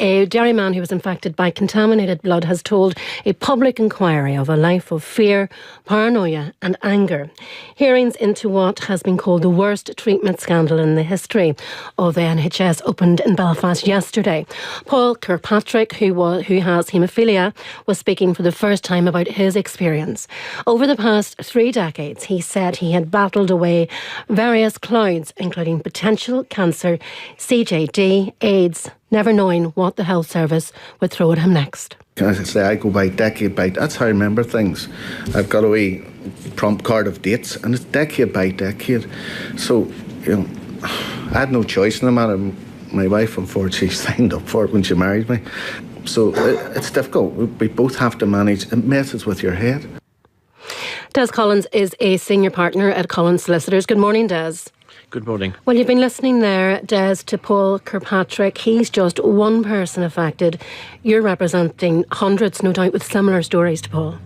A dairyman who was infected by contaminated blood has told a public inquiry of a life of fear, paranoia and anger. Hearings into what has been called the worst treatment scandal in the history of the NHS opened in Belfast yesterday. Paul Kirkpatrick, who has haemophilia, was speaking for the first time about his experience. Over the past 3 decades, he said he had battled away various clouds, including potential cancer, CJD, AIDS, never knowing what the health service would throw at him next. As I say, I go by decade by, that's how I remember things. I've got a wee prompt card of dates, and it's decade by decade. So, I had no choice in the matter. My wife, unfortunately, signed up for it when she married me. So it's difficult. We both have to manage. It messes with your head. Des Collins is a senior partner at Collins Solicitors. Good morning, Des. Good morning. Well, you've been listening there, Des, to Paul Kirkpatrick. He's just one person affected. You're representing hundreds, no doubt, with similar stories to Paul.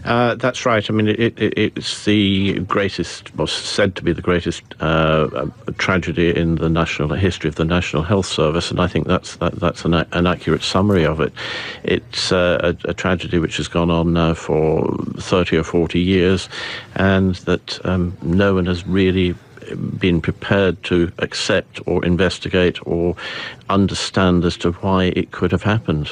That's right. I mean, it's the greatest, was said to be the greatest tragedy in the national history of the National Health Service, and I think that's an accurate summary of it. It's a tragedy which has gone on now for 30 or 40 years, and that no one has really been prepared to accept or investigate or understand as to why it could have happened.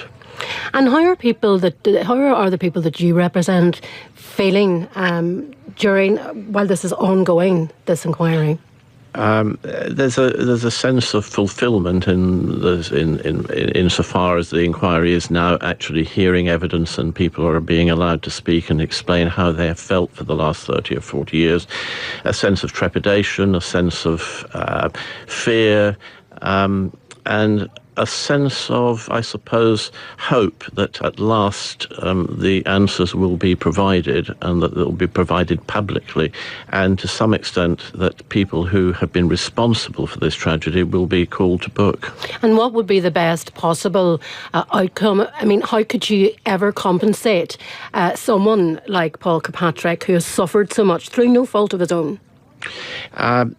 And how are the people that you represent feeling while this is ongoing, this inquiry? There's a sense of fulfilment insofar as the inquiry is now actually hearing evidence and people are being allowed to speak and explain how they have felt for the last 30 or 40 years. A sense of trepidation, a sense of fear, and a sense of, I suppose, hope that at last the answers will be provided and that they'll be provided publicly, and to some extent that people who have been responsible for this tragedy will be called to book. And what would be the best possible outcome? I mean, how could you ever compensate someone like Paul Kirkpatrick who has suffered so much through no fault of his own?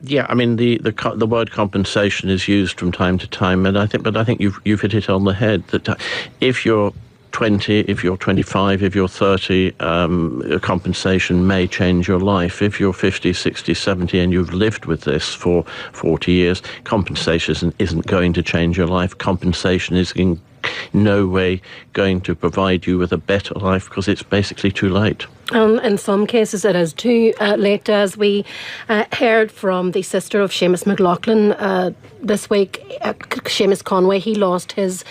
Yeah, I mean the word compensation is used from time to time, and I think you've hit it on the head that if you're 20, if you're 25, if you're 30, compensation may change your life. If you're 50, 60, 70 and you've lived with this for 40 years, compensation isn't going to change your life. Compensation is in no way going to provide you with a better life because it's basically too late. In some cases it is too late, as we heard from the sister of Seamus McLaughlin this week, Seamus Conway. He lost his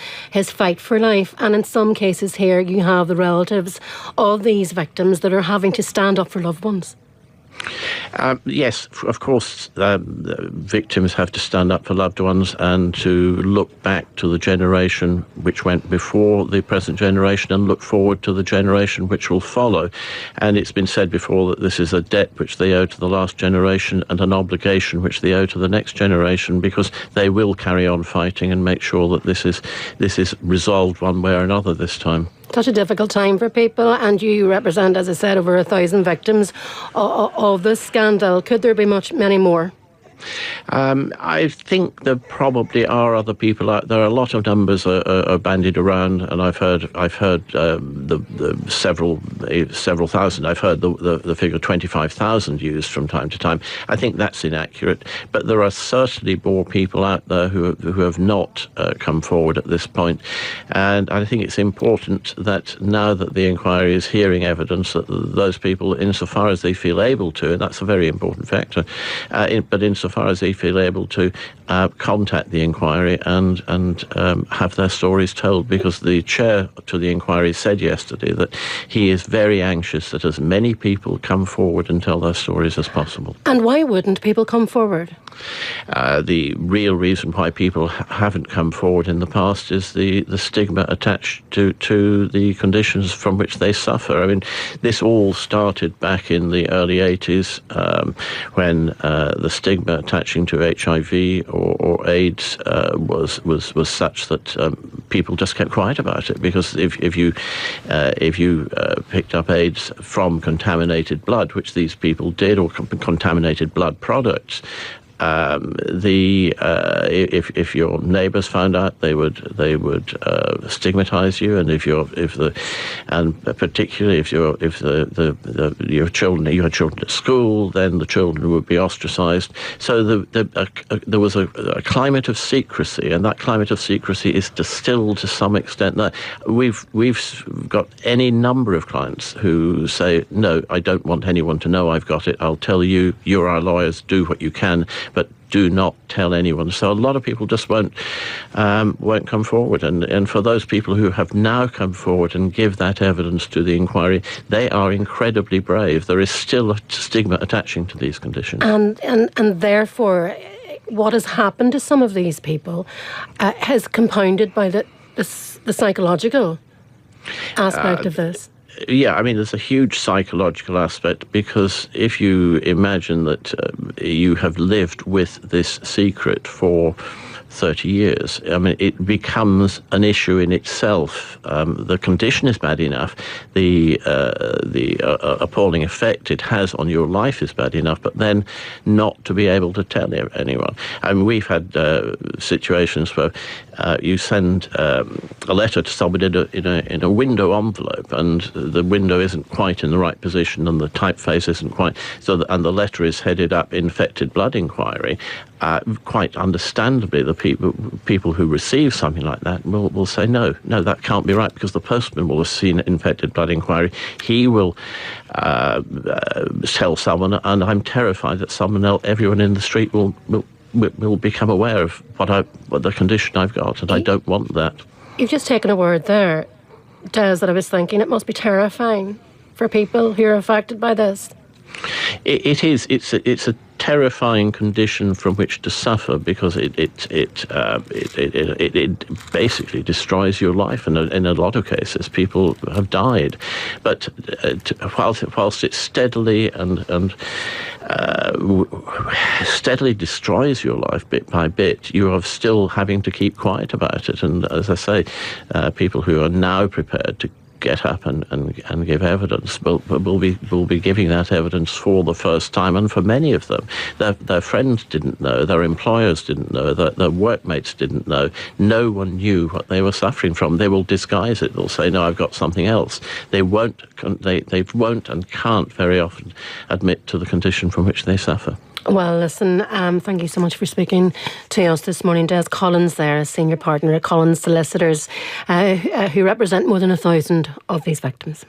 fight for life, and in some cases here you have the relatives of these victims that are having to stand up for loved ones. Yes, of course, victims have to stand up for loved ones and to look back to the generation which went before the present generation and look forward to the generation which will follow. And it's been said before that this is a debt which they owe to the last generation and an obligation which they owe to the next generation, because they will carry on fighting and make sure that this is resolved one way or another this time. Such a difficult time for people, and you represent, as I said, over 1,000 victims of this scandal. Could there be many more? I think there probably are other people out there. A lot of numbers are bandied around, and I've heard the several thousand. I've heard the figure 25,000 used from time to time. I think that's inaccurate, but there are certainly more people out there who have not come forward at this point, and I think it's important that now that the inquiry is hearing evidence, that those people, insofar as they feel able to, and that's a very important factor, but insofar as they feel able to, contact the inquiry and have their stories told, because the chair to the inquiry said yesterday that he is very anxious that as many people come forward and tell their stories as possible. And why wouldn't people come forward? The real reason why people haven't come forward in the past is the stigma attached to the conditions from which they suffer. I mean, this all started back in the early 80s when the stigma attaching to HIV or AIDS was such that people just kept quiet about it, because if you picked up AIDS from contaminated blood, which these people did, or contaminated blood products, If your neighbours found out, they would stigmatise you, and particularly if your children, you had children at school, then the children would be ostracised. So there was a climate of secrecy, and that climate of secrecy is distilled to some extent. Now, we've got any number of clients who say, no, I don't want anyone to know I've got it. I'll tell you, you're our lawyers, do what you can, but do not tell anyone. So a lot of people just won't come forward. And for those people who have now come forward and give that evidence to the inquiry, they are incredibly brave. There is still a stigma attaching to these conditions. And therefore, what has happened to some of these people has compounded by the psychological aspect of this. Yeah, I mean, there's a huge psychological aspect, because if you imagine that you have lived with this secret for 30 years, I mean, it becomes an issue in itself. The condition is bad enough, the appalling effect it has on your life is bad enough, but then not to be able to tell anyone. I mean, we've had situations where you send a letter to somebody in a window envelope, and the window isn't quite in the right position, and the typeface isn't quite so, and the letter is headed up infected blood inquiry. Quite understandably, the people who receive something like that will say, no, that can't be right, because the postman will have seen infected blood inquiry. He will tell someone, and I'm terrified that someone else, everyone in the street will become aware of what the condition I've got, and I don't want that. You've just taken a word there, Des, that I was thinking it must be terrifying for people who are affected by this. It is. It's a terrifying condition from which to suffer, because it basically destroys your life, and in a lot of cases people have died. But whilst it steadily steadily destroys your life bit by bit, you are still having to keep quiet about it. And as I say, people who are now prepared to get up and give evidence will be giving that evidence for the first time. And for many of them, their friends didn't know, their employers didn't know, their workmates didn't know. No one knew what they were suffering from. They will disguise it. They'll say, no, I've got something else. They won't and can't very often admit to the condition from which they suffer. Well, listen, thank you so much for speaking to us this morning. Des Collins there, a senior partner at Collins Solicitors, who represent more than 1,000 of these victims.